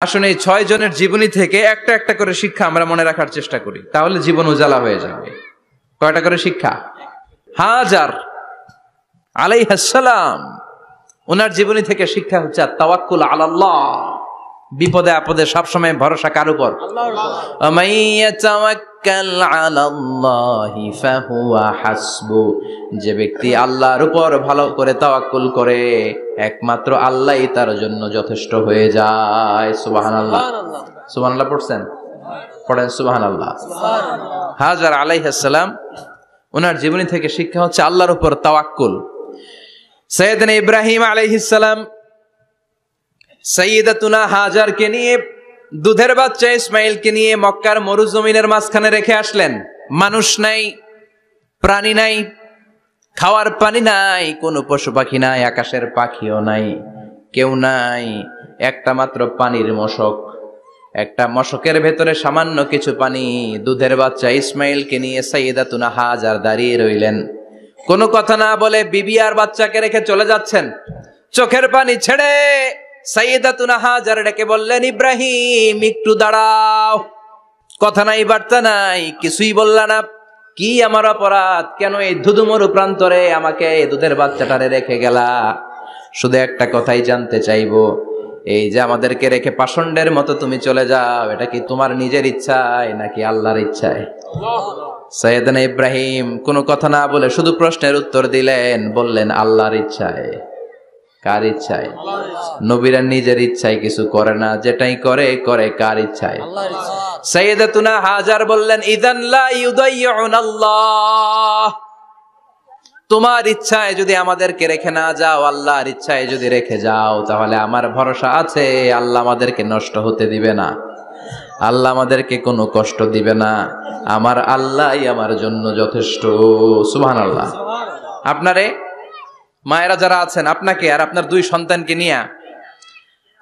আসলে এই ৬ জনের জীবনী থেকে একটা একটা করে শিক্ষা আমরা মনে রাখার চেষ্টা করি, তাহলে জীবন উজালা হয়ে যাবে। কয়টা করে শিক্ষা? হাজার আলাইহিস সালাম, ওনার জীবনী থেকে শিক্ষা হচ্ছে তাওয়াক্কুল আলাল্লাহ, বিপদে আপদে সবসময় ভরসা কার উপর? আমাইয়াতাওয়াক্কাল আলাল্লাহি ফাহুয়া হাসবু, যে ব্যক্তি আল্লাহর উপর ভালো করে তাওয়াক্কুল করে একমাত্র আল্লাহই তার জন্য যথেষ্ট হয়ে যায়। সুবহানাল্লাহ, সুবহানাল্লাহ পড়ছেন? পড়েন সুবহানাল্লাহ। হাজার আলাইহিস সালাম, ওনার জীবনী থেকে শিক্ষা হচ্ছে আল্লাহর উপর তাওয়াক্কুল। সাইয়েদনা ইব্রাহিম আলাইহিস সালাম সাইয়্যিদাতুনা হাজারকে নিয়ে, দুধের বাচ্চা ইসমাইলকে নিয়ে মক্কার মরুজমিনের মাঝখানে রেখে আসলেন। মানুষ নাই, প্রাণী নাই, খাওয়ার পানি নাই, কোনো পশু পাখি নাই, আকাশের পাখিও নাই, কেউ নাই, একটা মাত্র পানির মশক। একটা মশকের ভেতরে সামান্য কিছু পানি। দুধের বাচ্চা ইসমাইলকে নিয়ে সাইয়্যিদাতুনা হাজার দাঁড়িয়ে রইলেন। কোনো কথা না বলে বিবি আর বাচ্চাকে রেখে চলে যাচ্ছেন। চোখের পানি ছেড়ে সাইয়্যিদাতুনা হাজার ডেকে বললেন, ইব্রাহিম একটু দাঁড়াও। কথা নাই, বার্তা নাই, কিছুই বললা না। কি আমার অপরাধ? কেন এই ধুধুমরু প্রান্তরে আমাকে দুধের বাচ্চাটারে রেখে গেলা? শুধু একটা কথাই জানতে চাইবো, এই যে আমাদেরকে রেখে পাষণ্ডের মতো তুমি চলে যাও, এটা কি তোমার নিজের ইচ্ছায় নাকি আল্লাহর ইচ্ছায়? সাইয়েদনা ইব্রাহিম কোনো কথা না বলে শুধু প্রশ্নের উত্তর দিলেন, বললেন আল্লাহর ইচ্ছায়। কার ইচ্ছায়? নবীরা নিজের ইচ্ছায় কিছু করে না, যেটাই করে করে কার ইচ্ছায়? সাইয়্যিদাতুনা হাজার বললেন, ইযান লা ইউদাইয়ুনাল্লাহ, তোমার ইচ্ছায় যদি আমাদেরকে রেখে না যাও, আল্লাহর ইচ্ছায় যদি রেখে যাও, তাহলে আমার ভরসা আছে আল্লাহ আমাদেরকে নষ্ট হতে দিবে না, আল্লাহ আমাদেরকে কোনো কষ্ট দিবে না, আমার আল্লাহই আমার জন্য যথেষ্ট। সুবহানাল্লাহ। আপনারে মায়েরা যারা আছেন, আপনাকে আর আপনার 2 সন্তানকে নিয়ে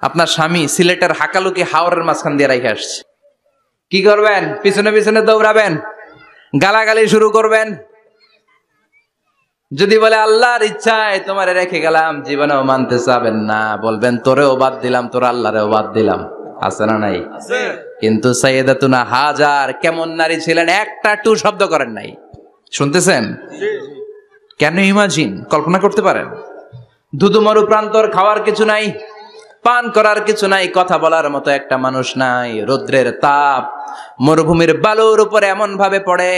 আপনার স্বামী সিলেটের হাকালুকি হাওরের মাঝখান দিয়ে রেখে আসছে। কি করবেন? পিছনে পিছনে দৌড়াবেন, গালাগালি শুরু করবেন। যদি বলে আল্লাহর ইচ্ছায় তোমারে রেখে গেলাম, জীবনেও মানতে চাবেন না, বলবেন তোরেও বাদ দিলাম, তোর আল্লাহরেও বাদ দিলাম। আছে না নাই? কিন্তু সাইয়্যিদাতুনা হাজার কেমন নারী ছিলেন, একটা টু শব্দ করেন নাই। শুনতেছেন? কেন ইমাজিন, কল্পনা করতে পারেন? ধুধুমরু প্রান্তর, খাওয়ার কিছু নাই, পান করার কিছু নাই, কথা বলার মতো একটা মানুষ নাই, রৌদ্রের তাপ মরুভূমির বালুর উপরে এমন ভাবে পড়ে।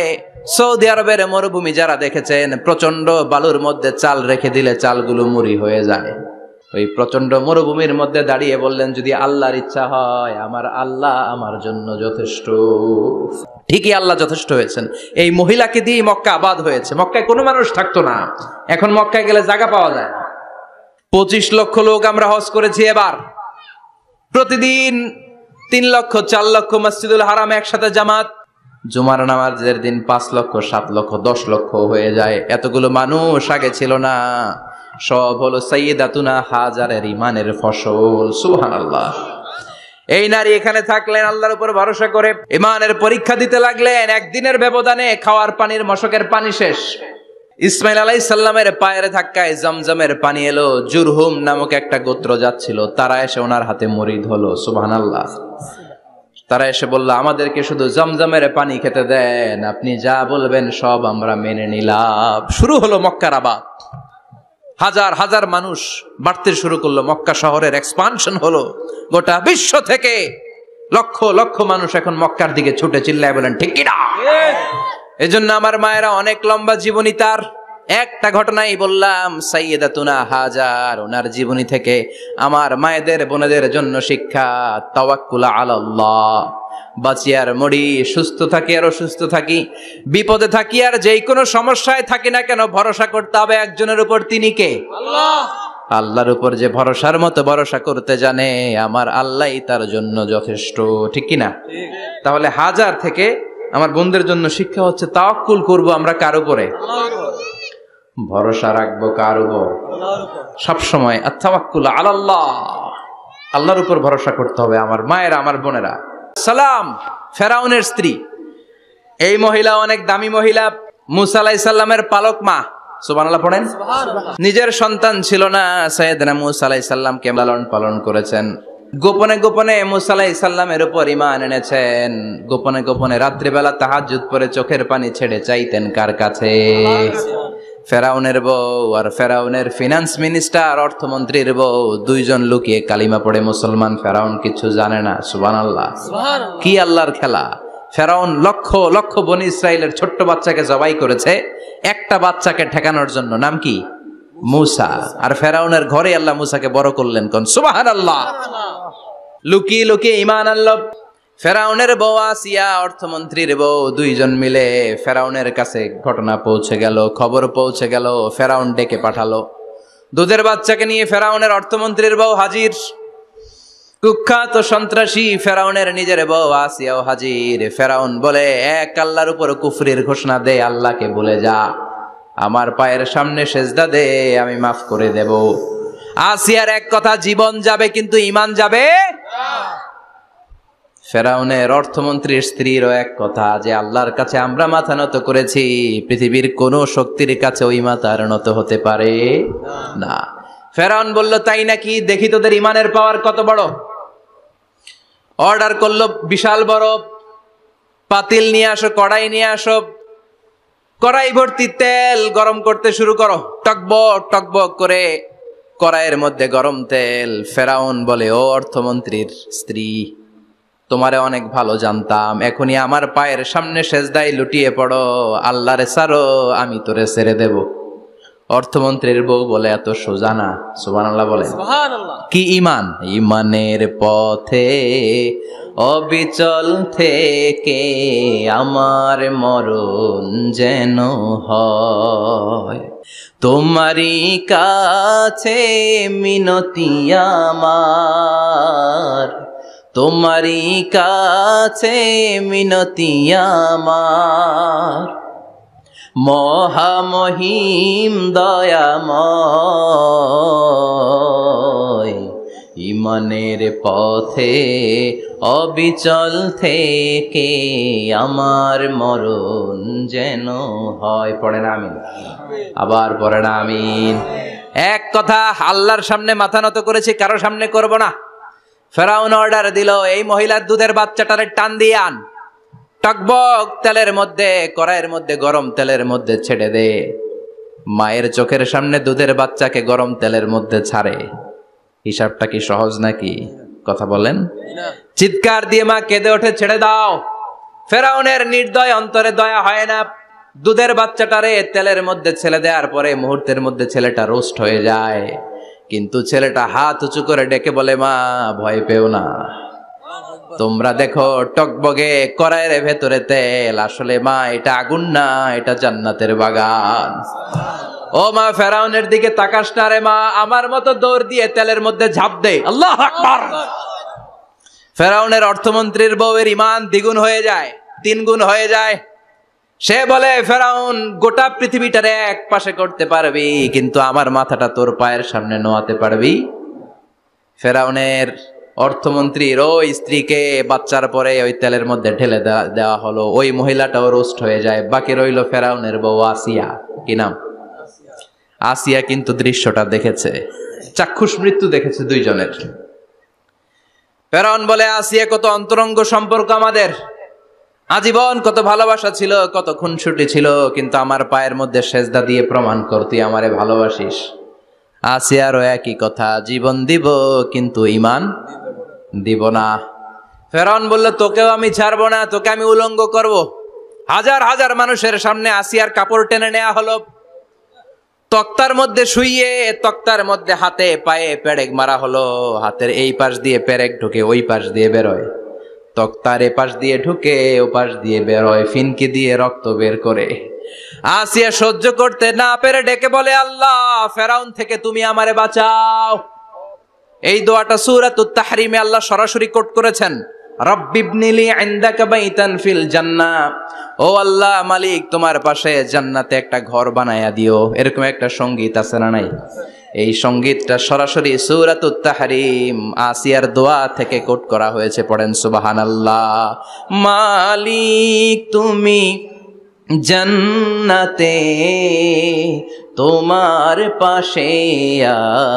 সৌদি আরবের মরুভূমি যারা দেখেছেন, প্রচন্ড বালুর মধ্যে চাল রেখে দিলে চালগুলো মুড়ি হয়ে যায়। ওই প্রচন্ড মরুভূমির মধ্যে দাঁড়িয়ে বললেন, যদি আল্লাহর ইচ্ছা হয়, আমার আল্লাহ আমার জন্য যথেষ্ট। ঠিকই আল্লাহ যথেষ্ট হয়েছেন। এই মহিলাকে দিয়ে মক্কা আবাদ হয়েছে। মক্কায় কোনো মানুষ থাকতো না, এখন মক্কায় গেলে জায়গা পাওয়া যায় না। 25 লক্ষ লোক আমরা হজ করেছি এবার। প্রতিদিন 3 লক্ষ 4 লক্ষ মসজিদুল হারাম একসাথে জামাত। জুমার নামাজের দিন 5 লক্ষ 7 লক্ষ 10 লক্ষ হয়ে যায়। এতগুলো মানুষ আগে ছিল না। সব হলো সাইয়্যিদাতুনা হাজারের ইমানের ফসল। সুবহানাল্লাহ। এই নারী এখানে থাকলেন আল্লাহর উপর ভরসা করে, ইমানের পরীক্ষা দিতে লাগলেন। একদিনের ব্যবধানে খাওয়ার পানির মশকের পানি শেষ। ইসমাইল আলাইহিস সালামের পায়ের ধাক্কায় জমজমের পানি এলো। জুরহুম নামক একটা গোত্র যাচ্ছিল, তারা এসে ওনার হাতে মরিদ হলো। সুবহানাল্লাহ। তারা এসে বলল, আমাদেরকে শুধু জমজমের পানি খেতে দেন, আপনি যা বলবেন সব আমরা মেনে নিলাম। শুরু হলো মক্কার আবাদ। হাজার হাজার মানুষ বাড়তে শুরু করলো, মক্কা শহরের এক্সপানশন হলো। গোটা বিশ্ব থেকে লক্ষ লক্ষ মানুষ এখন মক্কার দিকে ছুটে চিল্লায় বলেন ঠিক কি না? এজন্য আমার মায়েরা অনেক লম্বা জীবনী, তার একটা ঘটনাই বললাম। সাইয়্যিদাতুনা হাজার, ওনার জীবনী থেকে আমার মায়েদের বোনেদের জন্য শিক্ষা, তাওয়াক্কুল আলাল্লাহ। বাঁচি আর মরি, সুস্থ থাকি আর অসুস্থ থাকি, বিপদে থাকি আর যেই কোনো সমস্যায় থাকি না কেন, ভরসা করতে হবে একজনের উপর। তিনি কে? আল্লাহ। আল্লাহর উপর যে ভরসার মতো ভরসা করতে জানে, আমার আল্লাহই তার জন্য যথেষ্ট। ঠিক কিনা? তাহলে হাজার থেকে আমার বোনদের জন্য শিক্ষা হচ্ছে, তাওয়াক্কুল করব আমরা কার উপরে? ভরসা রাখবো কার উপর? সবসময় আত-তাওয়াক্কুল আলাল্লাহ, আল্লাহর উপর ভরসা করতে হবে। আমার মায়েরা, আমার বোনেরা, সালাম ফেরাউনের স্ত্রী, এই মহিলা অনেক দামি মহিলা, মুসা আলাইহিস সালামের পালক মা। সুবহানাল্লাহ পড়েন। নিজের সন্তান ছিল না, সাইয়েদনা মুসা আলাইহিস সালামকে লালন পালন করেছেন। গোপনে গোপনে মুসা আলাইহিস সালামের উপর ঈমান এনেছেন, গোপনে গোপনে রাত্রিবেলা তাহাজ্জুদ পড়ে চোখের পানি ছেড়ে চাইতেন কার কাছে? ফেরাউনের বউ আর ফেরাউনের ফিনান্স মিনিস্টার, অর্থমন্ত্রীর বউ, দুইজন লুকিয়ে কালিমা পড়ে মুসলমান। ফেরাউন কিছু জানে না। সুবহানাল্লাহ। কি আল্লাহর খেলা! ফেরাউন লক্ষ লক্ষ বনি ইসরাইলের ছোট্ট বাচ্চাকে জবাই করেছে একটা বাচ্চাকে ঠেকানোর জন্য। নাম কি? মুসা। আর ফেরাউনের ঘরে আল্লাহ মুসাকে বড় করলেন। কোন সুবহানাল্লাহ। লুকিয়ে লুকিয়ে ঈমান আনলো। ফেরাউনের বউ আসিয়া, অর্থমন্ত্রীর বউ, দুইজন মিলে ফেরাউনের কাছে ঘটনা পৌঁছে গেল, খবর পৌঁছে গেল। ফেরাউন ডেকে পাঠালো। দুধের বাচ্চাকে নিয়ে ফেরাউনের অর্থমন্ত্রীর বউ হাজির। কুখ্যাত সন্ত্রাসী ফেরাউনের নিজের বউ আসিয়াও হাজির। ফেরাউন বলে, এক আল্লাহর উপর কুফরির ঘোষণা দে, আল্লাহকে বলে যা, আমার পায়ের সামনে সেজদা দে, আমি মাফ করে দেব। আসিয়ার এক কথা, জীবন যাবে কিন্তু ঈমান যাবে না। ফেরাউনের অর্থমন্ত্রীর স্ত্রীরও এক কথা, যে আল্লাহর কাছে আমরা মাথা নত করেছি, পৃথিবীর কোন শক্তির কাছে ওই মাথার নত হতে পারে না। ফেরাউন বলল, তাই নাকি? দেখি তোদের ঈমানের পাওয়ার কত বড়। অর্ডার করলো, বিশাল বড় পাতিল নিয়ে আসো, কড়াই নিয়ে আসো, কড়াই ভর্তি তেল গরম করতে শুরু করো। টকবক টকবক করে কড়াইয়ের মধ্যে গরম তেল। ফেরাউন বলে, ও অর্থমন্ত্রীর স্ত্রী, তোমারে অনেক ভালো জানতাম, এখনই আমার পায়ের সামনে সেজদায় লুটিয়ে পড়ো, আল্লাহরে ছাড়ো, আমি তোরে ছেড়ে দেব। অর্থমন্ত্রীর বউ বলে, এত সোজা না। সুবহানাল্লাহ বলেন। কি ঈমান! ঈমানের পথে অবিচল থেকে আমার মরণ যেন হয়, তোমারই কাছে মিনতি আমার, তোমারই কাছে মিনতি আমার, মহামহিম দয়াময়, ঈমানের পথে অবিচল থেকে আমার মরণ যেন হয়। পড়েন আমিন। আবার পড়েন আমিন। এক কথা, আল্লাহর সামনে মাথা নত করেছি, কারো সামনে করব না। ফেরাউন অর্ডার দিল, এই মহিলার দুধের বাচ্চাটারে টান দিয়ে আন, টকবক তেলের মধ্যে, কড়াইয়ের মধ্যে গরম তেলের মধ্যে ছেড়ে দে। মায়ের চোখের সামনে দুধের বাচ্চাকে গরম তেলের মধ্যে ছাড়ে। হিসাবটা কি সহজ নাকি? কথা বলেন। চিৎকার দিয়ে মা কেঁদে ওঠে, ছেড়ে দাও। ফেরাউনের নির্দয় অন্তরে দয়া হয় না। দুধের বাচ্চাটারে তেলের মধ্যে ছেড়ে দেওয়ার পরে মুহূর্তের মধ্যে ছেলেটা রোস্ট হয়ে যায়। কিন্তু ছেলেটা হাত উঁচু করে ডেকে বলে, মা ভয় পেও না, তোমরা দেখো টকবগে কড়াইয়ের ভেতরে তেল, আসলে মা এটা আগুন না, এটা জান্নাতের বাগান। ও মা, ফেরাউনের দিকে তাকাস না রে মা, আমার মতো দৌড় দিয়ে তেলের মধ্যে ঝাঁপ দে। আল্লাহু আকবার। ফেরাউনের অর্থমন্ত্রীর বউয়ের ঈমান দ্বিগুণ হয়ে যায়, 3 গুণ হয়ে যায়। সে বলে, ফেরাউন, গোটা পৃথিবীটারে এক পাশে করতে পারবি, কিন্তু আমার মাথাটা তোর পায়ের সামনে নোয়াতে পারবি? ফেরাউনের অর্থমন্ত্রীর ওই স্ত্রীকে বাচ্চার পরে ওই তেলের মধ্যে ঢেলে দেওয়া হলো। ওই মহিলাটাও রোস্ট হয়ে যায়। বাকি রইল ফেরাউনের বউ আসিয়া। কি নাম? আসিয়া কিন্তু দৃশ্যটা দেখেছে, চাক্ষুষ মৃত্যু দেখেছে দুইজনের। ফেরাউন বলে, আসিয়া, কত অন্তরঙ্গ সম্পর্ক আমাদের, আজীবন কত ভালোবাসা ছিল, কত খুনসুটি ছিল, কিন্তু আমার পায়ের মধ্যে সেজদা দিয়ে প্রমাণ কর তুই আমারে ভালোবাসিস। আসিয়ারও একই কথা, জীবন দিব কিন্তু ঈমান দিব না। ফেরাউন বলল, তোকেও আমি ছাড়বো না, তোকে আমি উলঙ্গ করব। হাজার হাজার মানুষের সামনে আসিয়ার কাপড় টেনে নেওয়া হলো, তক্তার মধ্যে শুইয়ে তক্তার মধ্যে হাতে পায়ে পেরেক মারা হলো। হাতের এই পাশ দিয়ে পেরেক ঢুকে ওই পাশ দিয়ে বেরোয়, তক্তার এ পাশ দিয়ে ঢুকে ও পাশ দিয়ে বেরোয়, ফিনকি দিয়ে রক্ত বের করে। আসিয়া সহ্য করতে না পেরে ডেকে বলে, আল্লাহ, ফেরাউন থেকে তুমি আমারে বাঁচাও। এই দোয়াটা সূরাতুত তাহরিমে আল্লাহ সরাসরি কোট করেছেন, রব্বিবনিলি ইনদাকা বাইতান ফিল জান্নাহ, ও আল্লাহ মালিক, তোমার পাশে জান্নাতে একটা ঘর বানায়া দিও। এরকম একটা সঙ্গীত আছে না নাই? এই সঙ্গীতটা সরাসরি সূরাতুত তাহরিম আসিয়ার দোয়া থেকে কোট করা হয়েছে। পড়েন সুবহানাল্লাহ। মালিক তুমি জান্নাতে তোমার পাশে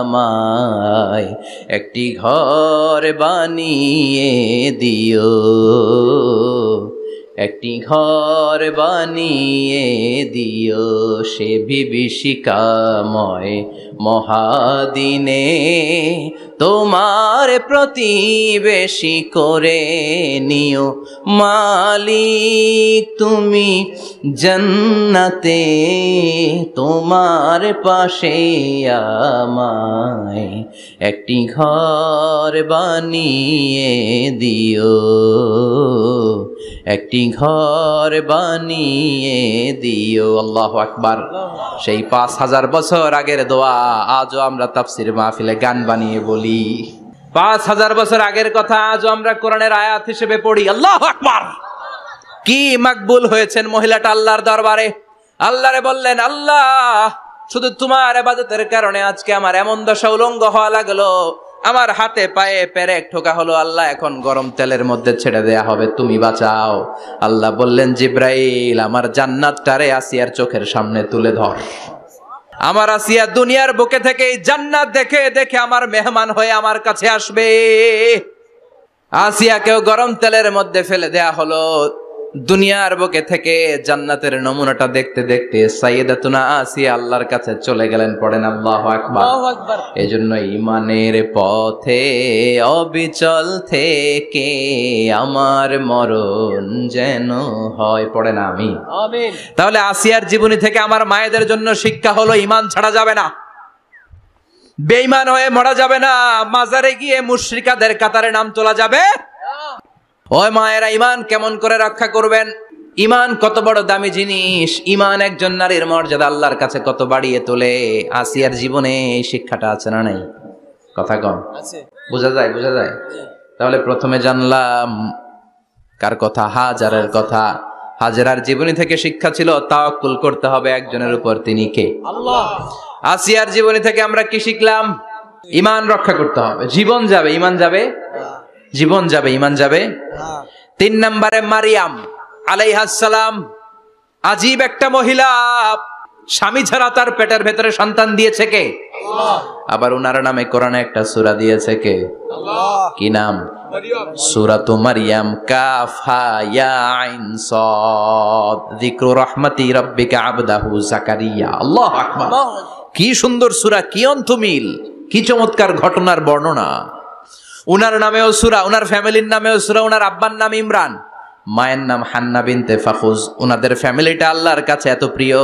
আমায় একটি ঘর বানিয়ে দিও, একটি ঘর বানিয়ে দিও সে বিভীষিকাময় মহাদিনে, তোমার প্রতিবেশী করে নিও মালিক তুমি জান্নাতে, তোমার পাশে আমায় একটি ঘর বানিয়ে দিও, একটি ঘর বানিয়ে দিও। আল্লাহু আকবার। সেই ৫,০০০ বছর আগের দোয়া আজও আমরা তাফসীর মাহফিলে গান বানিয়ে বলি। ৫,০০০ বছর আগের কথা আজও আমরা কোরআনের আয়াত হিসেবে পড়ি। আল্লাহু আকবার। কি মাকবুল হয়েছেন মহিলাটা আল্লাহর দরবারে। আল্লাহরে বললেন, আল্লাহ শুধু তোমার ইবাদতের কারণে আজকে আমার এমন দশা উলঙ্গ হওয়া লাগলো, আমার হাতে পায়ে পেরেক ঠোকা হলো, আল্লাহ এখন গরম তেলের মধ্যে ছেড়ে দেয়া হবে, তুমি বাঁচাও। আল্লাহ বললেন, জিব্রাইল আমার জান্নাতটারে আসিয়ার চোখের সামনে তুলে ধর। আমার আসিয়া দুনিয়ার বুকে থেকে এই জান্নাত দেখে দেখে আমার মেহমান হয়ে আমার কাছে আসবে। আসিয়াকেও গরম তেলের মধ্যে ফেলে দেয়া হলো। দুনিয়ার বুকে থেকে জান্নাতের নমুনাটা দেখতে দেখতে সাইয়েদাতুনা আসিয়া আল্লাহর কাছে চলে গেলেন। পড়েন আল্লাহু আকবার। এজন্য ঈমানের পথে অবিচল থেকে আমার মরণ যেন হয়। পড়েন আমিন। আমিন। তাহলে আসিয়ার জীবনী থেকে আমার মায়েদের জন্য শিক্ষা হলো, ঈমান ছাড়া যাবে না, বেঈমান হয়ে মরা যাবে না, মাজারে গিয়ে মুশরিকাদের কাতারে নাম তোলা যাবে। ওই মায়েরা ঈমান কেমন করে রক্ষা করবেন? ঈমান কত বড় দামি জিনিস, ঈমান একজন নারীর মর্যাদা আল্লাহর কাছে কত বাড়িয়ে তোলে। আসিয়ার জীবনে এই শিক্ষাটা আছে না নাই? কথা কম আছে, বোঝা যায়? বোঝা যায়। তাহলে প্রথমে জানলাম কার কথা? হাজারের কথা। হাজেরার জীবনী থেকে শিক্ষা ছিল তাওয়াক্কুল করতে হবে একজনের উপর, তিনি কে? আল্লাহ। আসিয়ার জীবনী থেকে আমরা কি শিখলাম? ঈমান রক্ষা করতে হবে। জীবন যাবে, ঈমান যাবে, জীবন যাবে, ঈমান যাবে। ৩ নম্বরে মারিয়াম আলাইহিস সালাম, আজীব একটা মহিলা, স্বামী ছাড়া তার পেটের ভেতরে সন্তান দিয়েছে কে? আল্লাহ। আবার উনার নামে কোরআনে একটা সূরা দিয়েছে কে? আল্লাহ। কি নাম? মারিয়াম। সূরাতু মারিয়াম। কাফ হা ইয়া আইন সাদ, যিকরু রাহমাতি রাব্বিকা আবদাহু যাকারিয়া। আল্লাহু আকবার। কি সুন্দর সূরা, কি অন্তমিল, কি চমৎকার ঘটনার বর্ণনা। উনার নামেও সূরা, উনার ফ্যামিলির নামেও সূরা। উনার আব্বার নাম ইমরান, মায়ের নাম হান্না বিনতে ফাখুজ। উনাদের ফ্যামিলিটা আল্লাহর কাছে এত প্রিয়,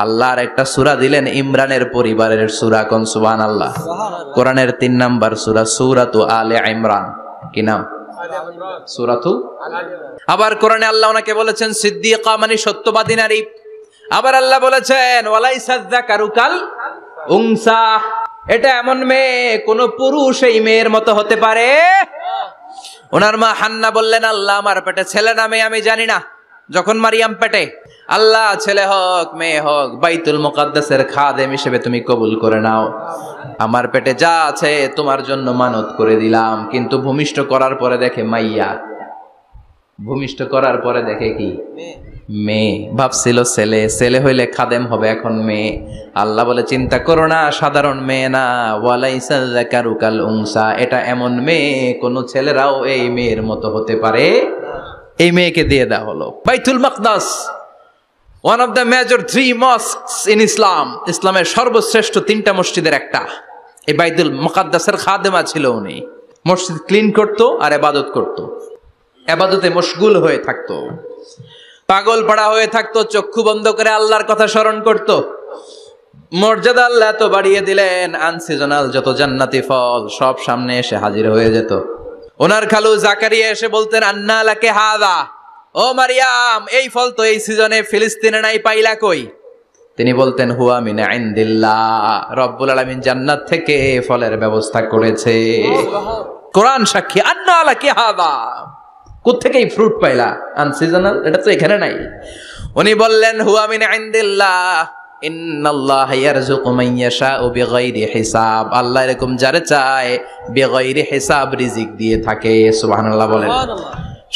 আল্লাহর একটা সূরা দিলেন ইমরানের পরিবারের সূরা। কোন সুবহানাল্লাহ। কোরআনের ৩ নাম্বার সূরা, সূরাতু আলে ইমরান। কি নাম? সূরাতু। আবার কোরআনে আল্লাহ ওনাকে বলেছেন সিদ্দিকা, মানে সত্যবাদী নারী। আবার আল্লাহ বলেছেন ওয়ালাইসা যাকারু কাল উনসা, এটা এমন মেয়ে কোন পুরুষ এই মেয়ের মতো হতে পারে? ওনার মা হান্না বললেন, আল্লাহ আমার পেটে ছেলে না মেয়ে আমি জানি না। যখন মারিয়াম পেটে, আল্লাহ ছেলে হোক মেয়ে হোক বাইতুল মুকাদ্দাসের খাদেম হিসেবে তুমি কবুল করে নাও। আমার পেটে যা আছে তোমার জন্য মানত করে দিলাম। কিন্তু ভূমিষ্ঠ করার পরে দেখে মাইয়া, ভূমিষ্ঠ করার পরে দেখে কি? মেয়ে। ভাবছিল ছেলে, ছেলে হইলে খাদেম হবে, এখন মেয়ে। আল্লাহ বলে চিন্তা করো না, সাধারণ মেয়ে না। ওয়ালাইসা যাকারু কাল উনসা, এটা এমন মেয়ে কোন ছেলেরাও এই মেয়ের মতো হতে পারে। এই মেয়েকে দিয়ে দেওয়া হলো Baitul Maqdas, one of the major 3 mosques in Islam. ইসলামের সর্বশ্রেষ্ঠ 3টা মসজিদের একটা। এই বাইতুল মুকাদ্দাসের খাদেমা ছিল উনি। মসজিদ ক্লিন করতো আর ইবাদত করতো, ইবাদতে মশগুল হয়ে থাকতো, পাগল পাড়া হয়ে থাকতো, চক্ষু বন্ধ করে আল্লাহর কথা স্মরণ করত। মর্যাদা আল্লাহ এত বাড়িয়ে দিলেন, আনসিজনাল যত জান্নাতি ফল সব সামনে এসে হাজির হয়ে যেত। ওনার খালু জাকারিয়া এসে বলতেন, আন্না লাকে হাদা, ও মারিয়াম এই ফল তো এই সিজনে ফিলিস্তিনে নাই, পাইলা কই? তিনি বলতেন হুয়া মিন ইনদিল্লাহ, রব্বুল আলামিন জান্নাত থেকে ফলের ব্যবস্থা করেছে। কোরআন সাক্ষী, আন্না লাকে হাদা, কোত্থেকে এই ফ্রুট পাইলা? আনসিজনাল, এটা তো এখানে নাই। উনি বললেন হুয়া মিন ইনদিল্লাহ, ইন্নাল্লাহা ইয়ারযুকু মান ইয়াশাউ বিগাইরি হিসাব, আল্লাহ এরকম যারে চায় বিগাইরি হিসাব রিজিক দিয়ে থাকে। সুবহানাল্লাহ বলেন।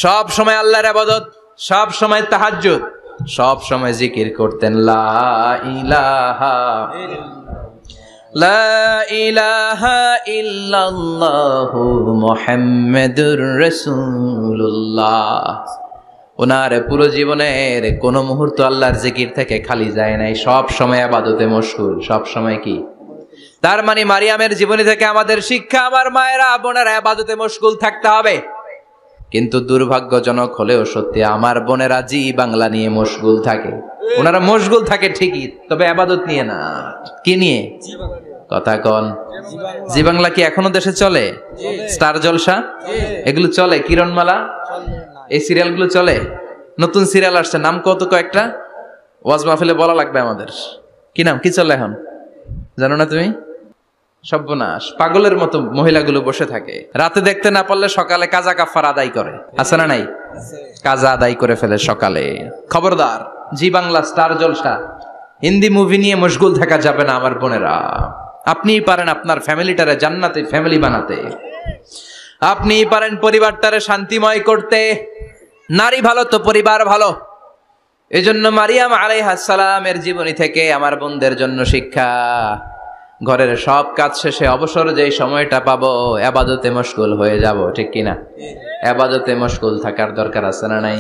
সব সময় আল্লাহর ইবাদত, সব সময় তাহাজ্জুদ, সব সময় জিকির করতেন লা ইলাহা লা ইলাহা ইল্লাল্লাহু মুহাম্মাদুর রাসূলুল্লাহ। ওনার পুরো জীবনের কোন মুহূর্ত আল্লাহর জিকির থেকে খালি যায় নাই, সব সময় ইবাদতে মশগুল, সব সময় কি। তার মানে মারিয়ামের জীবনী থেকে আমাদের শিক্ষা, আমার মায়েরা বোনেরা ইবাদতে মশগুল থাকতে হবে। কিন্তু দুর্ভাগ্যজনক হলেও সত্যি, আমার বোনেরা জি বাংলা নিয়ে মশগুল থাকে। ওনারা মশগুল থাকে ঠিকই, তবে ইবাদত নিয়ে না। কি নিয়ে? কথা কন। জি বাংলা কি এখনো দেশে চলে? স্টার জলসা এগুলো চলে? কিরণমালা এই সিরিয়ালগুলো চলে? নতুন সিরিয়াল আসছে, নাম কত কয়েকটা, ওয়াজ মাহফিলে বলা লাগবে আমাদের। কি নাম, কি চলে এখন জানো না তুমি? সর্বনাশ, পাগলের মতো মহিলাগুলো বসে থাকে, রাতে দেখতে না পারলে সকালে কাজা কাফার আদায় করে, আছে না নাই? কাজা আদায় করে ফেলে সকালে। খবরদার, জি বাংলা, স্টার জলসা, হিন্দি মুভি নিয়ে মশগুল থাকা যাবে না আমার বোনেরা। আপনিই পারেন আপনার ফ্যামিলিটারে জান্নাতে ফ্যামিলি বানাতে, আপনিই পারেন পরিবারটারে শান্তিময় করতে। নারী ভালো তো পরিবার ভালো। এজন্য মারিয়াম আলাইহিস সালামের জীবনী থেকে আমার বোনদের জন্য শিক্ষা, ঘরের সব কাজ শেষে অবসর যেই সময়টা পাবো ইবাদতে মশগুল হয়ে যাব, ঠিক কিনা? ইবাদতে মশগুল থাকার দরকার আছে না নাই?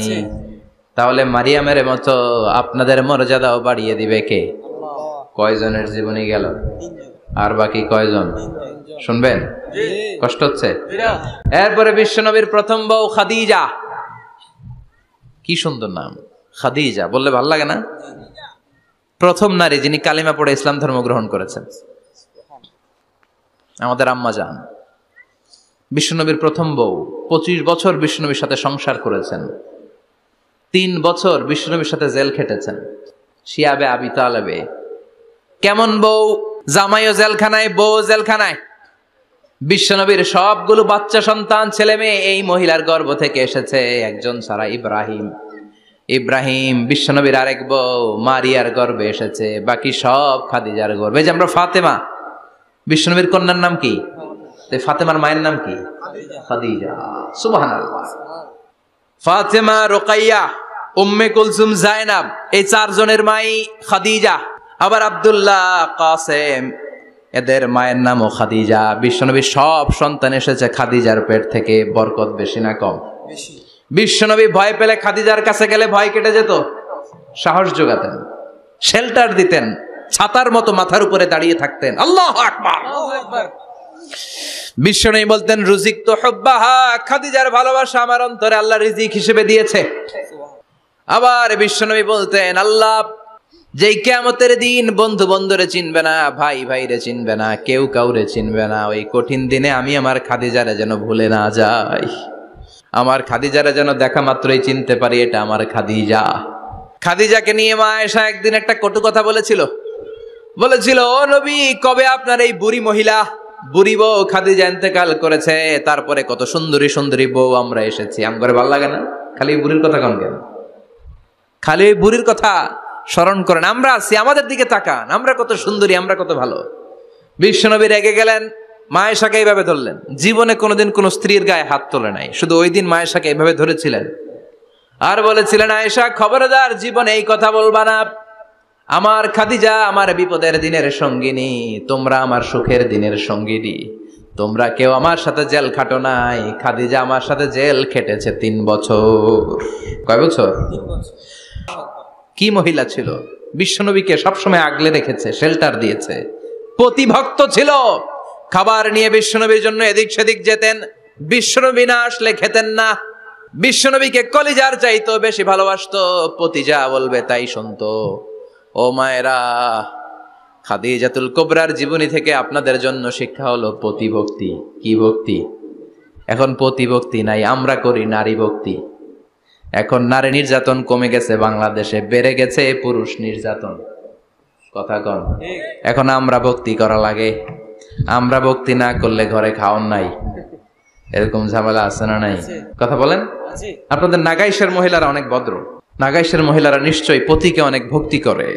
তাহলে মারিয়ামের মতো আপনাদের মর্যাদাও বাড়িয়ে দিবে কে? কয়জনের জীবনী গেল, আর বাকি কয়জন শুনবেন? কষ্ট হচ্ছে? এরপরে বিশ্বনবীর প্রথম বউ খাদিজা, কি সুন্দর নাম খাদিজা, বললে ভালো লাগে না? প্রথম নারী যিনি কালিমা পড়ে ইসলাম ধর্ম গ্রহণ করেছেন, আমাদের আম্মা জান, বিশ্বনবীর প্রথম বউ। 25 বছর বিশ্বনবীর সাথে সংসার করেছেন, 3 বছর বিশ্বনবীর সাথে জেল খেটেছেন, শিয়াবে আবি তালেবে। কেমন বউ? জামাইও জেলখানায়, বউ জেলখানায়। বিশ্বনবীর সবগুলো বাচ্চা সন্তান, ছেলে মেয়ে এই মহিলার গর্ভ থেকে এসেছে, একজন ছাড়া, ইব্রাহিম। ইব্রাহিম বিশ্বনবীর আরেক বউ মারিয়ার গর্ভে এসেছে, বাকি সব খাদিজার গর্ভে। যে আমরা ফাতেমা, বিশ্বনবীর কন্যার নাম কি? ফাতেমার মায়ের নাম কি? খাদিজা। সুবহানাল্লাহ। ফাতেমা, রুকাইয়া, উম্মে কুলসুম, জায়নাব, এই 4 জনের মাই খাদিজা। আবার আব্দুল্লাহ, কাসেম, এদের মায়ের নামও খাদিজা। বিশ্বনবী সব সন্তান এসেছে খাদিজার পেট থেকে। বরকত বেশি না কম? বিশ্বনবী ভয় পেলে খাদিজার কাছে গেলে ভয় কেটে যেত, সাহস যোগাতেন, শেল্টার দিতেন, ছাতার মতো মাথার উপরে দাঁড়িয়ে থাকতেন। আল্লাহু আকবার। বিশ্বনবী বলতেন রুজিক তো হুব্বাহা, খাদিজার ভালোবাসা আমার অন্তরে আল্লাহ রিজিক হিসেবে দিয়েছে। আবার বিশ্বনবী বলতেন আল্লাহ যেই কিয়ামতের দিন বন্ধু বন্ধুরে চিনবে না, ভাই ভাইরে চিনবে না, কেউ কাউরে চিনবে না, ওই কঠিন দিনে আমি আমার খাদিজারে যেন ভুলে না যাই, আমার খাদিজারে যেন দেখা মাত্রই চিনতে পারি এটা আমার খাদিজা। খাদিজাকে নিয়ে মা আয়েশা একদিন একটা কটু কথা বলেছিল, ও নবী, কবে আপনার এই বুড়ি মহিলা, বুড়ি বউ খাদিজা ইন্তেকাল করেছে, তারপরে কত সুন্দরী সুন্দরী বউ আমরা এসেছি, আমার ভালো লাগে না? খালি বুড়ির কথা কন কেন? খালি ওই বুড়ির কথা স্মরণ করেন। আমরা আছি, আমাদের দিকে তাকান, আমরা কত সুন্দরী, আমরা কত ভালো। বিশ্বনবী রেগে গেলেন, মা আয়েশাকে এইভাবে ধরলেন। জীবনে কোনোদিন কোন স্ত্রীর গায়ে হাত তোলে নাই, শুধু ওই দিন মা আয়েশাকে এইভাবে ধরেছিলেন আর বলেছিলেন, আয়েশা খবরদার, জীবনে এই কথা বলবা না। আমার খাদিজা আমার বিপদের দিনের সঙ্গিনী, তোমরা আমার সুখের দিনের সঙ্গিনী। তোমরা কেউ আমার সাথে জেল খাটো নাই, খাদিজা আমার সাথে জেল খেটেছে 3 বছর। কয় বছর? 3 বছর। কি মহিলা ছিল! বিশ্বনবীকে সবসময় আগলে রেখেছে, শেল্টার দিয়েছে, প্রতিভক্ত ছিল। খাবার নিয়ে বিশ্বনবীর জন্য এদিক সেদিক যেতেন, বিশ্বনবী না আসলে খেতেন না। বিশ্বনবীকে কলিজার চাইতো বেশি ভালোবাসতো, পতি যা বলবে তাই শুনতো। ও মায়েরা, খাদিজাতুল কুবরার জীবনী থেকে আপনাদের জন্য শিক্ষা হলো পতিভক্তি। কি ভক্তি? এখন পতিভক্তি নাই, আমরা করি নারী ভক্তি। এখন নারী নির্যাতন কমে গেছে বাংলাদেশে, বেড়ে গেছে পুরুষ নির্যাতন। কথা কন। এখন আমরা ভক্তি করা লাগে, আমরা ভক্তি না করলে ঘরে খাওয়ান নাই, এরকম ঝামেলা আছে না নাই? কথা বলেন। আপনাদের নাগাইশের মহিলারা অনেক ভদ্র, নাগাইশের মহিলারা নিশ্চয়ই পতিকে অনেক ভক্তি করে।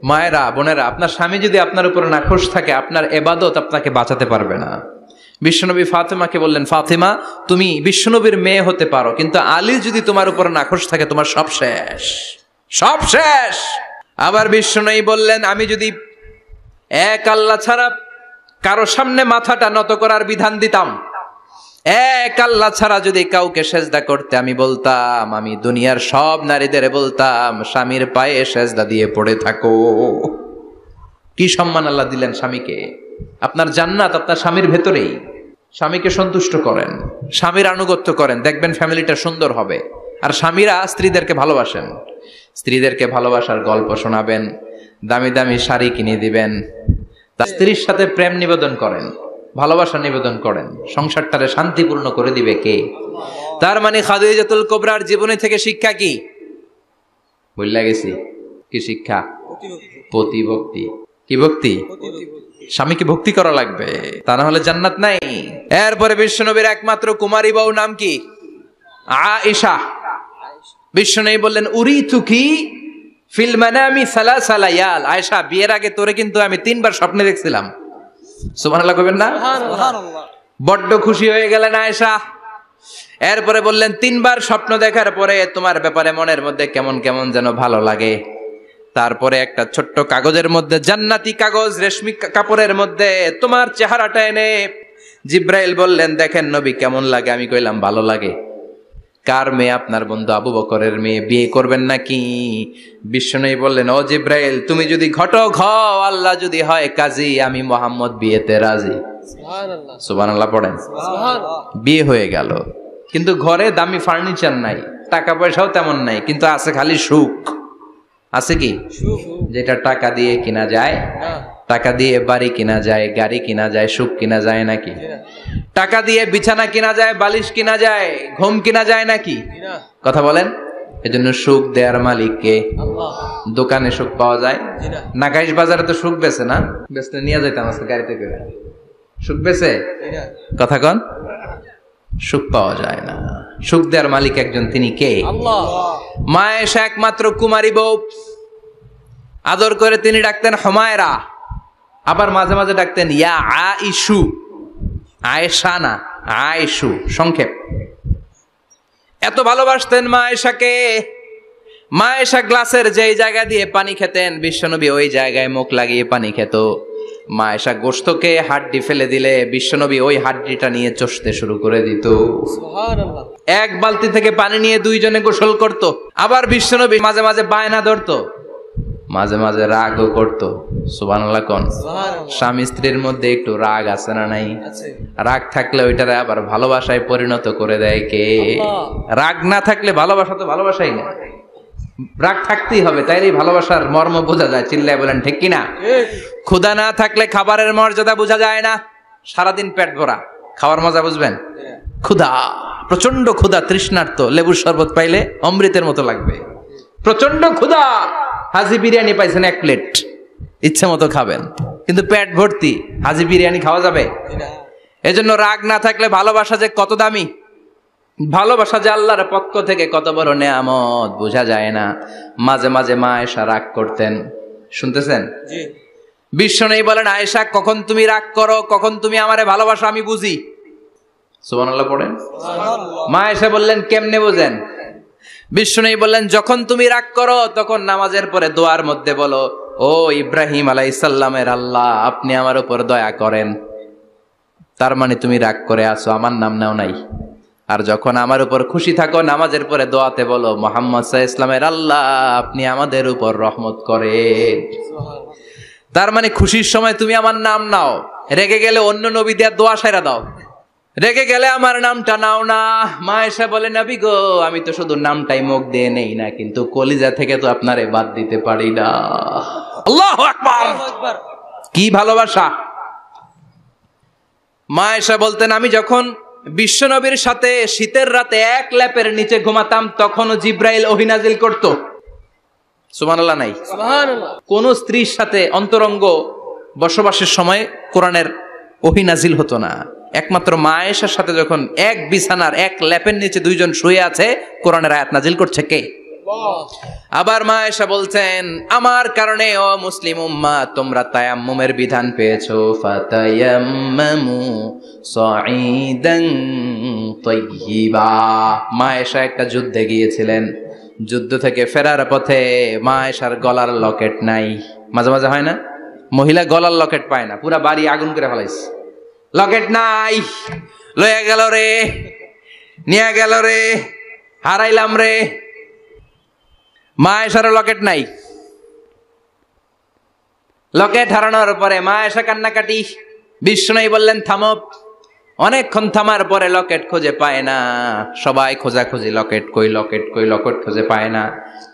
মায়েরা, বোনেরা, আপনার স্বামী যদি আপনার উপরে নাখোশ থাকে, আপনার ইবাদত আপনাকে বাঁচাতে পারবে না। বিশ্বনবী ফাতেমাকে বললেন, ফাতেমা তুমি বিশ্বনবীর মেয়ে হতে পারো, কিন্তু আলী যদি তোমার উপরে নাখোশ থাকে তোমার সব শেষ, সব শেষ। আবার বিষ্ণু বললেন, আমি যদি এক আল্লাহ ছাড়া কারো সামনে মাথাটা নত করার বিধান দিতাম, এক আল্লাহ ছাড়া যদি কাউকে সেজদা করতে আমি বলতাম, আমি দুনিয়ার সব নারীদের বলতাম স্বামীর পায়ে সেজদা দিয়ে পড়ে থাকো। কি সম্মান আল্লাহ দিলেন স্বামীকে। আপনার জান্নাত আপনার স্বামীর ভেতরেই। স্বামীকে সন্তুষ্ট করেন, স্বামীর আনুগত্য করেন, দেখবেন ফ্যামিলিটা সুন্দর হবে। আর স্বামীরা স্ত্রীদেরকে ভালোবাসেন, স্ত্রীদেরকে ভালোবাসার গল্প শোনাবেন, দামি দামি শাড়ি কিনে দিবেন, তার স্ত্রীর সাথে প্রেম নিবেদন করেন, ভালোবাসা নিবেদন করেন, সংসারটারে শান্তিপূর্ণ করে দিবে কে? তার মানে খাদিজাতুল কুবরার জীবনী থেকে শিক্ষা কি? বললা গেছি কি শিক্ষা? প্রতিভক্তি। কি ভক্তি? স্বামীকে ভক্তি করা লাগবে, তা না হলে জান্নাত নাই। এরপরে বিশ্বনবীর একমাত্র কুমারী বউ নাম কি? আয়েশা। বিশ্বনবী বললেন, উরিতুকি ফিল মানামি সালাসা লায়াল। আয়েশা, বিয়ের আগে তোরে কিন্তু আমি 3 বার স্বপ্নে দেখছিলাম। সুবহানাল্লাহ কইবেন না? সুবহানাল্লাহ। বড্ড খুশি হয়ে গেলেন আয়েশা। এরপরে বললেন, 3 বার স্বপ্ন দেখার পরে তোমার ব্যাপারে মনের মধ্যে কেমন কেমন যেন ভালো লাগে। তারপরে একটা ছোট্ট কাগজের মধ্যে, জান্নাতি কাগজ, রেশমি কাপড়ের মধ্যে তোমার চেহারাটা এনে জিব্রাইল বললেন, দেখেন নবী কেমন লাগে। আমি কইলাম ভালো লাগে। কার মেয়ে? আপনার বন্ধু আবু বকরের মেয়ে, বিয়ে করবেন নাকি? বিশ্বনবী বললেন, ও জিব্রাইল, তুমি যদি ঘটক হও, আল্লাহ যদি হয় কাজী, আমি মুহাম্মদ বিয়েতে রাজি। সুবহানাল্লাহ। সুবহানাল্লাহ পড়েন। সুবহানাল্লাহ। বিয়ে হয়ে গেল, কিন্তু ঘরে দামি ফার্নিচার নাই, টাকা পয়সাও তেমন নাই, কিন্তু আছে খালি সুখ। আছে কি? যেটা টাকা দিয়ে কিনা যায়। টাকা দিয়ে বাড়ি কিনা যায়, গাড়ি কিনা যায়, সুখ কিনা যায় নাকি? টাকা দিয়ে বিছানা কিনা যায়, বালিশ কিনা যায়, ঘুম কিনা যায় নাকি? কথা বলেন। এজন্য সুখ দেয়ার মালিক কে? আল্লাহ। দোকানে সুখ পাওয়া যায়? নাগাইশ বাজারে তো সুখ বেচে না? বেচতে নিয়ে যাইতাম আজকে গাড়িতে করে। সুখ বেচে? কথা কন। সুখ পাওয়া যায় না। সুখ দেয়ার মালিক একজন, তিনি কে? আল্লাহ। মা আয়েশা একমাত্র কুমারী বউ, আদর করে তিনি ডাকতেন হুমায়রা, আবার মাঝে মাঝে ডাকতেন ইয়া আইশু। আয়েশা না, আয়েশু, সংক্ষেপ। এত ভালোবাসতেন মা আয়েশাকে। মা আয়েশা গ্লাসের যেই জায়গা দিয়ে পানি খেতেন, বিশ্বনবী ওই জায়গায় মুখ লাগিয়ে পানি খেত। মা আয়েশা গোশতকে হাড্ডি ফেলে দিলে বিশ্বনবী ওই হাড্ডিটা নিয়ে চষতে শুরু করে দিত। সুবহানাল্লাহ। এক বালতি থেকে পানি নিয়ে দুইজনে গোসল করত। আবার বিশ্বনবী মাঝে মাঝে বায়না ধরতো, মাঝে মাঝে রাগও করতো। সুবহানাল্লাহ কোন। স্বামী স্ত্রীর মধ্যে একটু রাগ আছে না নাই? রাগ থাকলে ওইটারে আবার ভালোবাসায় পরিণত করে দেয় কে? রাগ না থাকলে ভালোবাসা তো ভালোবাসাই না। রাগ থাকতেই হবে, তাইলে ভালোবাসার মর্ম বোঝা যায়। চিল্লায় বলেন ঠিক কিনা? ক্ষুধা না থাকলে খাবারের মর্যাদা বোঝা যায় না। সারাদিন পেট ভরা, খাওয়ার মজা বুঝবেন? ক্ষুধা, প্রচন্ড ক্ষুধা, তৃষ্ণার্ত, লেবুর শরবত পাইলে অমৃতের মতো লাগবে। প্রচন্ড ক্ষুধা, হাজি বিরিয়ানি পাইছেন 1 প্লেট, ইচ্ছে মতো খাবেন, কিন্তু পেট ভর্তি, হাজি বিরিয়ানি খাওয়া যাবে? এজন্য রাগ না থাকলে ভালোবাসা যে কত দামি, ভালোবাসা যে আল্লাহর পক্ষ থেকে কত বড় নেয়ামত বোঝা যায় না। মাঝে মাঝে মা আয়েশা রাগ করতেন। শুনতেছেন? জি। বিশ্বনবী বলেন, আয়েশা কখন তুমি রাগ করো, কখন তুমি আমারে ভালোবাসো আমি বুঝি। সুবহানাল্লাহ পড়েন। সুবহানাল্লাহ। মা আয়েশা বললেন, কেমনে বোঝেন? বিশ্বনবী বললেন, যখন তুমি রাগ করো তখন নামাজের পরে দোয়ার মধ্যে বলো, ও ইব্রাহিম আলাইহিস সালামের আল্লাহ, আপনি আমার উপর দয়া করেন। তার মানে তুমি রাগ করে আছো, আমার নাম নাও নাই। আর যখন আমার উপর খুশি থাকো, নামাজের পরে দোয়াতে বলো, মুহাম্মদ সাল্লাল্লাহু আলাইহি ওয়াসাল্লামের আল্লাহ, আপনি আমাদের উপর রহমত করেন। তার মানে খুশির সময় তুমি আমার নাম নাও, রেগে গেলে অন্য নবী দেওয়ার দোয়া সাইরা দাও, রেগে গেলে আমার নামটা নাও না। মা আয়েশা বলে, নবী গো, আমি তো শুধু নামটাই মুখ দিয়ে নেই না, কিন্তু কলিজা থেকে তো আপনারে বাদ দিতে পারি না। আল্লাহু আকবার। কি ভালোবাসা! মা আয়েশা বলতেন, আমি যখন বিশ্বনবীর সাথে শীতের রাতে এক ল্যাপের নিচে ঘুমাতাম, তখনও জিব্রাইল ওহী নাজিল করত। সুবহানাল্লাহ নাই? সুবহানাল্লাহ। কোন স্ত্রীর সাথে অন্তরঙ্গ বসবাসের সময় কোরআনের ওহী নাজিল হতো না। একমাত্র মা আয়েশার সাথে যখন এক বিছানার এক ল্যাপের নিচে দুইজন শুয়ে আছে, কোরআনের আয়াত নাজিল করছে কে? আবার মা আয়েশা বলছেন, আমার কারণে ও মুসলিম উম্মাহ তোমরা তায়াম্মুমের বিধান পেয়েছো। ফাতায়াম্মামু সাঈদান তাইয়্যিবা। মা আয়েশা একটা যুদ্ধে গিয়েছিলেন, যুদ্ধ থেকে ফেরার পথে মা আয়েশার গলার লকেট নাই। মাঝে মাঝে হয় না, মহিলা গলার লকেট পায় না, পুরা বাড়ি আগুন করে ফেলাইছে, লকেট নাই, লয়ে গেল রে, নিয়ে গেল রে, হারাইলাম রে। মা আয়েশার লকেট নাই। লকেট হারানোর পরে মা আয়েশা কান্নাকাটি। বিশ্বনবী বললেন থামো। অনেকক্ষণ থামার পরে লকেট খুঁজে পায় না, সবাই খোঁজাখুঁজি, লকেট কই, লকেট কই, লকেট খুঁজে পায় না।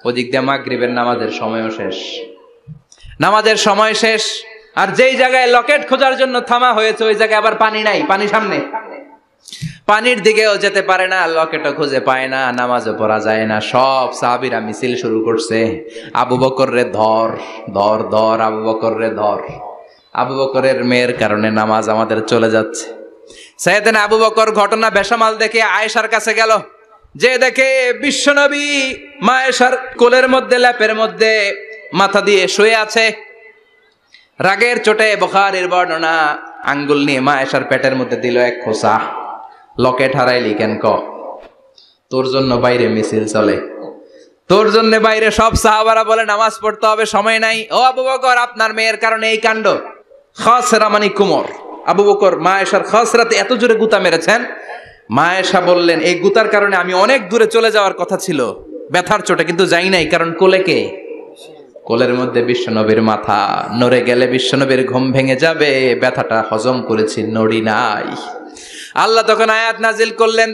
ওদিক দিয়ে মাগরিবের নামাজের সময়ও শেষ, নামাজের সময় শেষ। আর যেই জায়গায় লকেট খোঁজার জন্য থামা হয়েছে ওই জায়গায় আবার পানি নাই, পানি সামনে, পানির দিকেও যেতে পারে না, লকেটও খুঁজে পায় না, নামাজও পড়া যায় না। সব সাহাবীরা মিছিল শুরু করছে, আবু বকর রে ধর, ধর ধর, আবু বকর রে ধর। আবু বকরের মেয়ের কারণে নামাজ আমাদের চলে যাচ্ছে। সাইয়েদনা আবু বকর ঘটনা বেসামাল দেখে আয়েশার কাছে গেল, যে দেখে বিশ্বনবী মা আয়েশার কোলের মধ্যে, ল্যাপের মধ্যে মাথা দিয়ে শুয়ে আছে। রাগের চোটে বুখারীর বর্ণনা, আঙ্গুল নিয়ে মা আয়েশার পেটের মধ্যে দিল এক খোঁচা। লকেট হারাইলি কেন? তোর জন্য বাইরে মিছিল চলে, তোর জন্য বাইরে সব সাহাবারা বলে নামাজ পড়তে হবে, সময় নাই। ও আবু বকর, আপনার মেয়ের কারণে এই কাণ্ড। খাসরা মানে কুমর। আবু বকর মা আয়েশার খাসরাতে এত জোরে গুতা মেরেছেন, মা আয়েশা বললেন এই গুতার কারণে আমি অনেক দূরে চলে যাওয়ার কথা ছিল ব্যথার চোটে, কিন্তু যাই নাই, কারণ কোলে কে? কোলের মধ্যে বিশ্বনবীর মাথা, নড়ে গেলে বিশ্বনবীর ঘুম ভেঙে যাবে, ব্যথাটা হজম করেছি, নড়ি নাই। আল্লাহ তখন আয়াত নাজিল করলেন,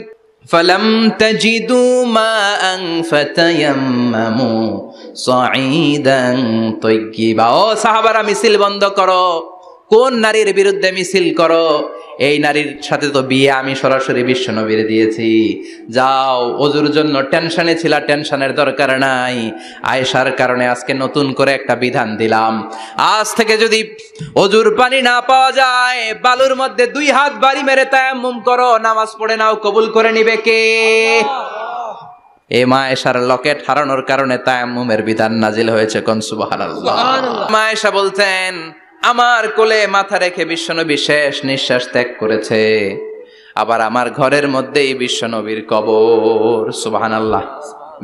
ফালাম তাজিদু মাআন ফাতায়াম্মামু সাঈদান তাইয়্যিবা। ও সাহাবারা, মিছিল বন্ধ করো। কোন নারীর বিরুদ্ধে মিছিল করো? এই নারীর সাথে তো বিয়ে আমি সরাসরি বিশ্বনবীর দিয়েছি। যাও, ওজুর জন্য টেনশনে ছিলা, টেনশনের দরকার নাই। আয়েশার কারণে আজকে নতুন করে একটা বিধান দিলাম, আজ থেকে যদি ওজুর পানি না পাওয়া যায়, বালুর মধ্যে 2 হাত বাড়ি মেরে তায়াম্মুম করো, নামাজ পড়ে নাও, কবুল করে নিবে কে? এই মা আয়েশার লকেট হারানোর কারণে তায়াম্মুমের বিধান নাজিল হয়েছে। কোন সুবহানাল্লাহ। মা আয়েশা বলতেন, আমার কোলে মাথা রেখে বিশ্বনবী শেষ নিঃশ্বাস ত্যাগ করেছে, আবার আমার ঘরের মধ্যেই বিশ্বনবীর কবর। সুবহানাল্লাহ।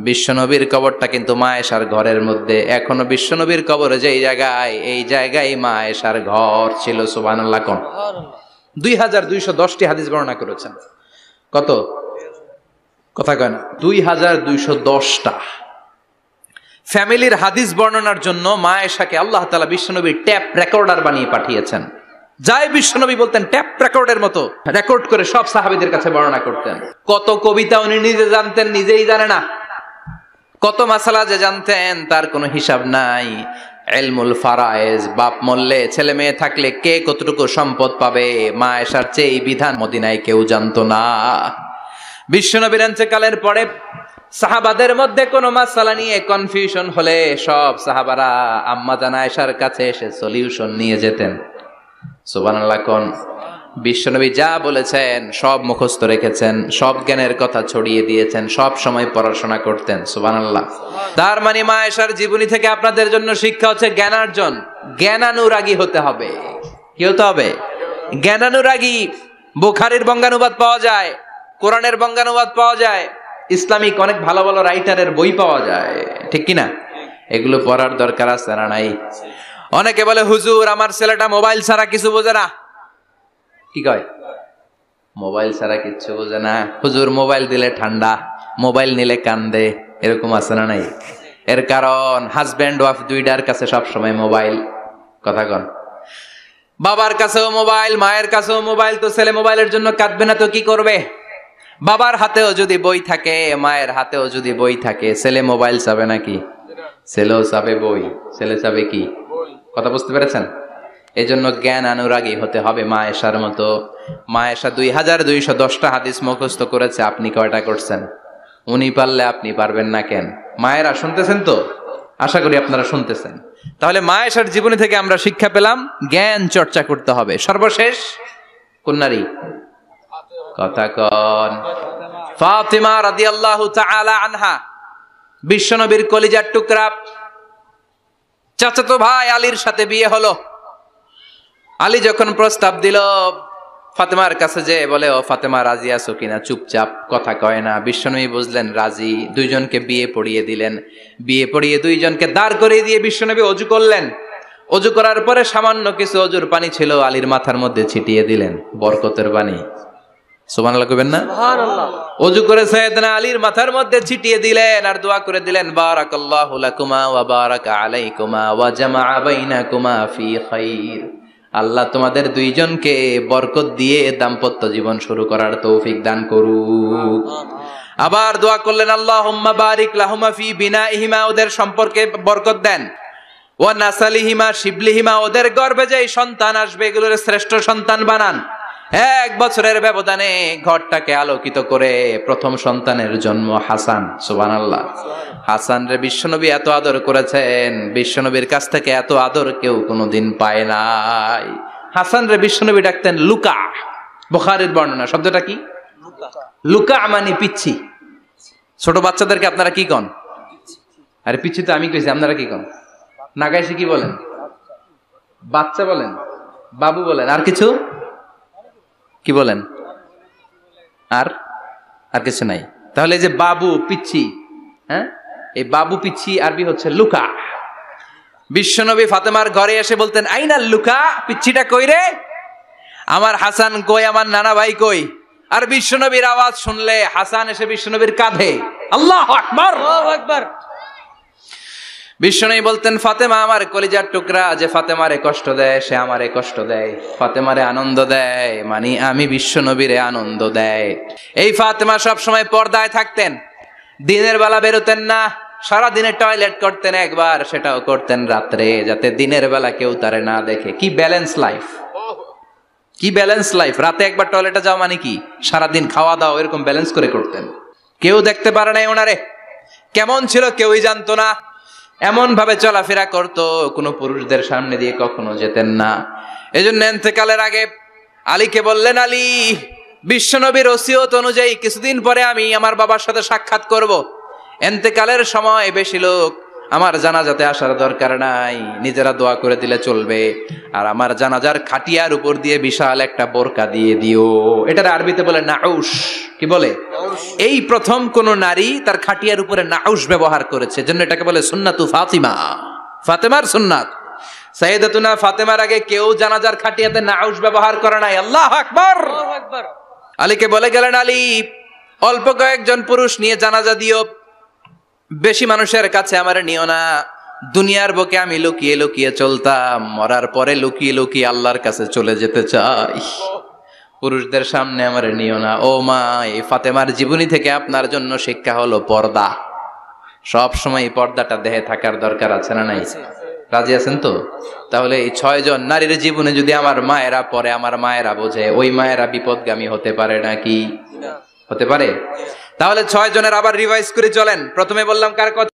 বিশ্বনবীর কবরটা কিন্তু মা আয়েশার ঘরের মধ্যে। এখনো বিশ্বনবীর কবর যেই জায়গায়, এই জায়গায় মা আয়েশার ঘর ছিল। সুবহানাল্লাহ। কোন 2210টি হাদিস বর্ণনা করেছেন। কত? কথা কয় না, 2210টা। ফ্যামিলির হাদিস বর্ণনার জন্য মা আয়েশাকে আল্লাহ তাআলা বিশ্বনবীর ট্যাপ রেকর্ডার বানিয়ে পাঠিয়েছেন। যাই বিশ্বনবী বলতেন ট্যাপ রেকর্ডের মতো রেকর্ড করে সব সাহাবীদের কাছে বর্ণনা করতেন। কত কবিতা উনি নিজে জানতেন, নিজেই জানে না। কত মাসালা যে জানতেন তার কোনো হিসাব নাই। ইলমুল ফারায়েজ, বাপ মরলে ছেলে মেয়ে থাকলে কে কতটুকু সম্পদ পাবে, মা আয়েশার চেয়ে এই বিধান মদিনায় কেউ জানতো না। বিশ্বনবীর ইন্তেকালের পরে সাহাবাদের মধ্যে কোনো মাসালা নিয়ে কনফিউশন হলে সব সাহাবারা আম্মা জান আয়েশার কাছে এসে সলিউশন নিয়ে যেতেন। সুবহানাল্লাহ। কোন বিশ্বনবী যা বলেছেন সব মুখস্থ রেখেছেন, সব জ্ঞানের কথা ছড়িয়ে দিয়েছেন, সব সময় পড়াশোনা করতেন। সুবহানাল্লাহ। তার মানে মা আয়েশার জীবনী থেকে আপনাদের জন্য শিক্ষা হচ্ছে জ্ঞানার্জন, জ্ঞানানুরাগী হতে হবে। কি হতে হবে? জ্ঞানানুরাগী। বুখারীর বঙ্গানুবাদ পাওয়া যায়, কোরআনের বঙ্গানুবাদ পাওয়া যায়, ইসলামিক অনেক ভালো ভালো রাইটারের বই পাওয়া যায়, ঠিক কিনা? এগুলো পড়ার দরকার আছে না নাই? অনেকে বলে হুজুর আমার ছেলেটা মোবাইল ছাড়া কিছু বোঝে না। কি কয়? মোবাইল ছাড়া কিচ্ছু বোঝে না। হুজুর মোবাইল দিলে ঠান্ডা, মোবাইল নিলে কান্দে, এরকম আছে না নাই? এর কারণ হাজব্যান্ড ওয়াইফ দুইটার কাছে সবসময় মোবাইল। কথা কন। বাবার কাছেও মোবাইল, মায়ের কাছেও মোবাইল, তো ছেলে মোবাইলের জন্য কাঁদবে না তো কি করবে? বাবার হাতেও যদি বই থাকে, মায়ের হাতেও যদি বই থাকে, ছেলে মোবাইল চাবে নাকি? ছেলেও চাবে বই, ছেলে চাবে কি? কথা বুঝতে পেরেছেন? এই জন্য জ্ঞান অনুরাগী হতে হবে মা আয়েশার মতো। মা আয়েশা 2210টা হাদিস মুখস্থ করেছে, আপনি কয়টা করছেন? উনি পারলে আপনি পারবেন না কেন? মায়েরা শুনতেছেন তো? আশা করি আপনারা শুনতেছেন। তাহলে মা আয়েশার জীবনী থেকে আমরা শিক্ষা পেলাম জ্ঞান চর্চা করতে হবে। সর্বশেষ কোন নারী? কথা কন। ফাতিমা রাদিয়াল্লাহু তাআলা আনহা, বিশ্বনবীর কলিজার টুকরা। চাচাতো ভাই আলীর সাথে বিয়ে হলো। আলী যখন প্রস্তাব দিল ফাতেমার কাছে যে বলে, ও ফাতেমা রাজি আছো কিনা? চুপচাপ, কথা কয় না। বিশ্বনবী বুঝলেন রাজি, দুইজনকে বিয়ে পড়িয়ে দিলেন। বিয়ে পড়িয়ে দুইজনকে দাঁড় করিয়ে দিয়ে বিশ্বনবী অজু করলেন। অজু করার পরে সামান্য কিছু অজুর পানি ছিল, আলীর মাথার মধ্যে ছিটিয়ে দিলেন, বরকতের পানি। সুবহানাল্লাহ কইবেন না? সুবহানাল্লাহ। অজু করে সাইয়েদনা আলীর মাথার মধ্যে ছিটিয়ে দিলেন আর দোয়া করে দিলেন, বারাকাল্লাহু লাকুমা ওয়া বারাকা আলাইকুমা ওয়া জামাআ বাইনাকুমা ফি খাইর। আল্লাহ তোমাদের দুইজনকে বরকত দিয়ে দাম্পত্য জীবন শুরু করার তৌফিক দান করুক। আবার দোয়া করলেন, আল্লাহুম্মা বারিক লাহুমা ফি বিনাইহিমা, ওদের সম্পর্কে বরকত দেন। ওয়া নাসালিহিমা, শিবলিহিমা, ওদের গর্ভে যে সন্তান আসবে এগুলোর শ্রেষ্ঠ সন্তান বানান। 1 বছরের ব্যবধানে ঘরটাকে আলোকিত করে প্রথম সন্তানের জন্ম হাসান। সুবহানাল্লাহ। হাসান রে বিশ্বনবী এত আদর করেছেন, বিশ্বনবীর কাছ থেকে এত আদর কেউ কোনোদিন পায় নাই। হাসান রে বিশ্বনবী ডাকতেন লুকা। বুখারীর বর্ণনা, শব্দটা কি? লুকা মানে পিচ্ছি। ছোট বাচ্চাদেরকে আপনারা কি কন? আরে পিচ্ছি তো আমি কইছি, আপনারা কি কন? নাগাইছে কি বলেন? বাচ্চা বলেন, বাবু বলেন, আর কিছু কি বলেন? আর আর কিছু নাই। তাহলে এই যে বাবু পিচ্ছি, হ্যাঁ, এই বাবু পিচ্ছি আরবি হচ্ছে লুকা। বিশ্বনবী ফাতেমার ঘরে এসে বলতেন, আইনা লুকা, পিচ্ছিটা কই রে? আমার হাসান কই, আমার নানা ভাই কই? আর বিশ্বনবীর আওয়াজ শুনলে হাসান এসে বিশ্বনবীর কাঁধে। আল্লাহু আকবার, আল্লাহু আকবার। বিশ্বনবী বলতেন, ফাতেমা আমার কলিজার টুকরা, যে ফাতেমারে কষ্ট দেয় সে আমারে কষ্ট দেয়, ফাতেমারে আনন্দ দেয় মানে আমি বিশ্বনবীরে আনন্দ দেয়। এই ফাতেমা সব সময় পর্দায় থাকতেন, দিনের বেলা বেরোতেন না, সারা দিনে টয়লেট করতেন একবার, সেটাও করতেন রাত্রে, যাতে দিনের বেলা কেউ তারে না দেখে। কি ব্যালেন্স লাইফ, কি ব্যালেন্স লাইফ! রাতে একবার টয়লেটে যাওয়া মানে কি সারাদিন খাওয়া দাওয়া এরকম ব্যালেন্স করে করতেন। কেউ দেখতে পারে নাই ওনারে, কেমন ছিল কেউই জানতো না। এমন ভাবে চলাফেরা করতো, কোনো পুরুষদের সামনে দিয়ে কখনো যেতেন না। এজন্য ইন্তেকালের আগে আলীকে বললেন, আলী, বিশ্বনবীর ওসিয়ত অনুযায়ী কিছুদিন পরে আমি আমার বাবার সাথে সাক্ষাৎ করব। ইন্তেকালের সময় বেশি লোক আমার জানাজাতে আসার দরকার নাই, নিজেরা দোয়া করে দিলে চলবে। আর আমার জানাজার খাটিয়ার উপর দিয়ে বিশাল একটা বোরকা দিয়ে দিও। এটার আরবিতে বলে নাউশ। কি বলে? এই প্রথম কোন নারী তার খাটিয়ার উপরে নাউশ ব্যবহার করেছে, জন্য এটাকে বলে সুন্নাতু ফাতিমা, ফাতেমার সুন্নাত। সাইয়েদাতুনা ফাতেমার আগে কেউ জানাজার খাটিয়াতে নাউশ ব্যবহার করে নাই। আল্লাহু আকবার, আল্লাহু আকবার। আলীকে বলে গেলেন, আলী, অল্প কয়েকজন পুরুষ নিয়ে জানাজা দিও, বেশি মানুষের কাছে আমার নিও না। দুনিয়ার বুকে আমি লুকিয়ে লুকিয়ে চলতাম, মরার পরে লুকিয়ে লুকিয়ে আল্লাহর কাছে চলে যেতে চাই, পুরুষদের সামনে আমার নিও না। ও মা, এই ফাতেমার জীবনী থেকে আপনার জন্য শিক্ষা হলো পর্দা। সব সময় পর্দাটা দেহে থাকার দরকার আছে না নাই? রাজি আছেন তো? তাহলে এই 6 জন নারীর জীবনে যদি আমার মায়েরা পরে, আমার মায়েরা বোঝে, ওই মায়েরা বিপদগামী হতে পারে নাকি? হতে পারে। তাহলে 6 জনের আবার রিভাইজ করে চলেন। প্রথমে বললাম কার কথা?